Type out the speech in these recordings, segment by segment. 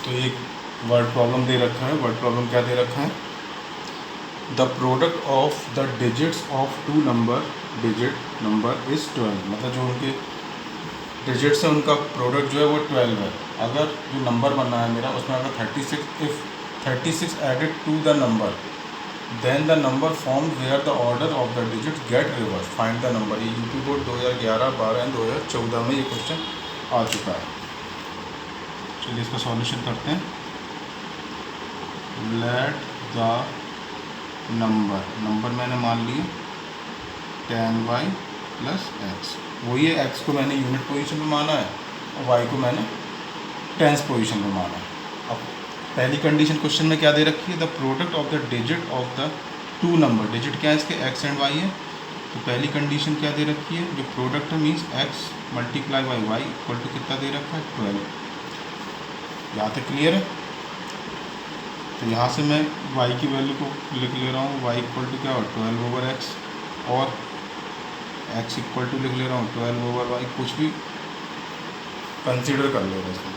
तो एक word problem दे रखा है। वर्ड प्रॉब्लम क्या दे रखा है? The product of the digits of two digit number is 12। मतलब जो उनके डिजिट्स है उनका प्रोडक्ट जो है वो 12 है। अगर जो नंबर बनना है मेरा उसमें अगर 36, if 36 added to the number then the number form where the order of the digit get reversed, find the number. ये यूपी बोर्ड 2011, 12 एंड 2014 में ये क्वेश्चन आ चुका है। चलिए इसका सॉल्यूशन करते हैं। लेट द नंबर मैंने मान लिया 10y प्लस एक्स। वही है, एक्स को मैंने यूनिट पोजीशन में माना है और वाई को मैंने टेंस पोजीशन में माना है। अब पहली कंडीशन क्वेश्चन में क्या दे रखी है? The product of the digit of the two number. Digit क्या है इसके? एक्स एंड वाई है। तो पहली कंडीशन क्या दे रखी है? जो प्रोडक्ट है means x multiply by y equal to कितना दे रखा है? 12। यहाँ तक क्लियर है? तो यहाँ से मैं y की वैल्यू को लिख ले रहा हूँ, y इक्वल टू क्या हो? 12 ओवर एक्स, और x इक्वल टू लिख ले रहा हूँ 12 ओवर y। कुछ भी कंसीडर कर ले रहे इसमें।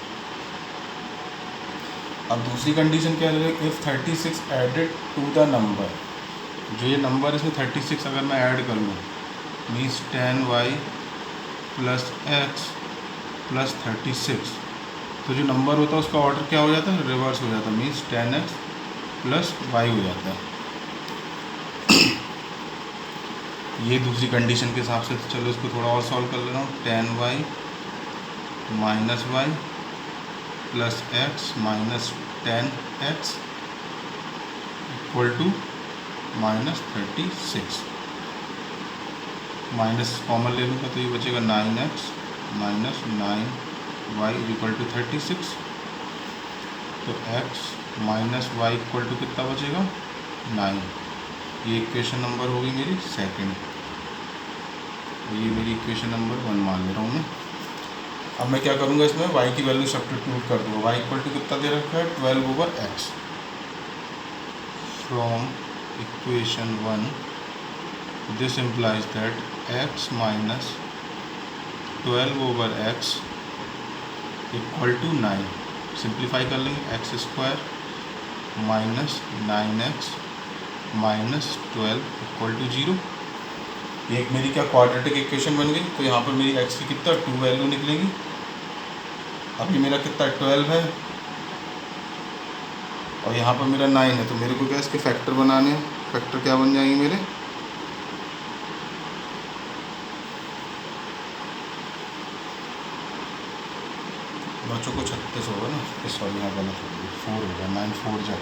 अब दूसरी कंडीशन क्या है? If 36 added to the number, जो ये नंबर इसमें 36 अगर मैं ऐड कर लूँ means 10y plus x plus 36, तो जो नंबर होता है उसका ऑर्डर क्या हो जाता है? रिवर्स हो जाता है, मीन्स 10x प्लस वाई हो जाता है। ये दूसरी कंडीशन के हिसाब से। चलो इसको थोड़ा और सॉल्व कर ले रहा हूँ। 10y minus y plus x minus 10x equal to minus 36। Minus common ले लूँगा तो ये बचेगा 9x minus 9y equal to 36। तो x minus y equal to कितना बचेगा? 9। ये इक्वेशन नंबर होगी मेरी सेकंड, ये मेरी इक्वेशन नंबर 1 मान ले रहा हूँ मैं। अब मैं क्या करूँगा? इसमें y की वैल्यू सब्स्टिट्यूट कर दूँगा। y इक्वल टू कितना दे रखा है? 12 over x। From equation 1 this implies that x minus 12 over x equal to 9। Simplify कर लेंगे। X square minus 9x minus 12 equal to 0। एक मेरी क्या क्वाड्रेटिक इक्वेशन बन गई। तो यहाँ पर मेरी x की कितना 2 वैल्यू निकलेगी। अभी मेरा कितना 12 है और यहाँ पर मेरा 9 है, तो मेरे को क्या इसके फैक्टर बनाने हैं। फैक्टर क्या बन जाएंगे मेरे? बच्चों को 36 होगा ना, सॉरी यहाँ गलत हो गया, 4 होगा। 9 4 जा,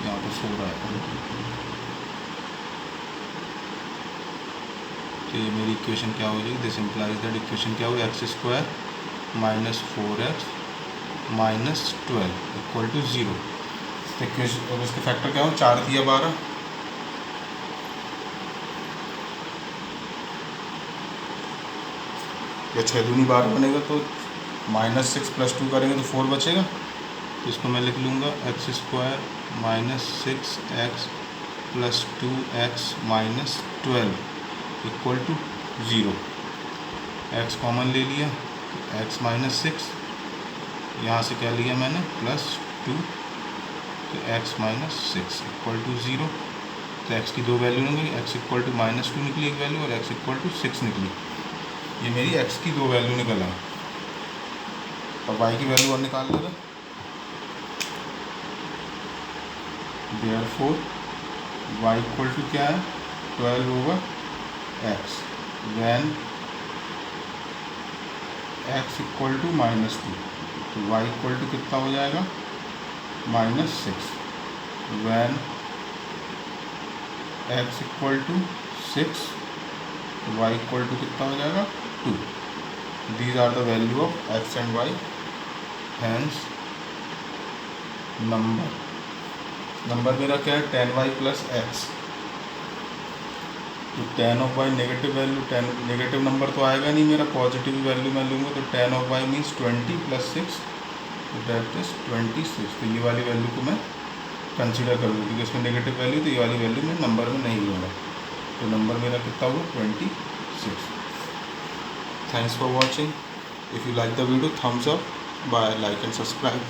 यहाँ पर 4 आएगा। तो ये मेरी इक्वेशन क्या हो जाएगी? दिस इम्प्लाइज दैट इक्वेशन क्या होगी? X square minus 4x minus 12 equal to 0। तो इक्वेशन और इसके फैक्टर क्या हो? 4 दिया 12, या 6 दूनी 12 बनेगा। तो -6 प्लस 2 करेंगे तो 4 बचेगा। तो इसको मैं लिख लूँगा x square minus 6x plus 2x minus 12 equal to 0। x common ले लिया, x माइनस 6, यहाँ से क्या लिया मैंने? प्लस 2, तो x माइनस 6 इक्वल टू 0। तो x की दो वैल्यू निकली, x इक्वल टू -2 निकली एक वैल्यू और x इक्वल टू 6 निकली। ये मेरी x की दो वैल्यू निकल है। और y की वैल्यू और निकाल लेगा। देयरफॉर y इक्वल टू क्या है? 12 over x when x equal to -2, तो y इक्वल टू कितना हो जाएगा? -6 वैन x इक्वल टू 6, तो y इक्वल टू कितना हो जाएगा? 2। These are the value of x and y। Hence number मेरा क्या है? 10y plus x. तो 10 of y negative value, 10 negative number तो आएगा नहीं मेरा, पॉजिटिव वैल्यू मैं लूँगा। तो 10 ऑफ y मीन्स 20 प्लस 6, तो दैट इज 26। तो ये वाली वैल्यू को मैं कंसीडर करूँगा क्योंकि इसमें नेगेटिव वैल्यू, तो ये वाली वैल्यू मैं नंबर में नहीं लूँगा। तो नंबर मेरा कितना हुआ? 26। Thanks for watching. If you like the video, thumbs up by like and subscribe.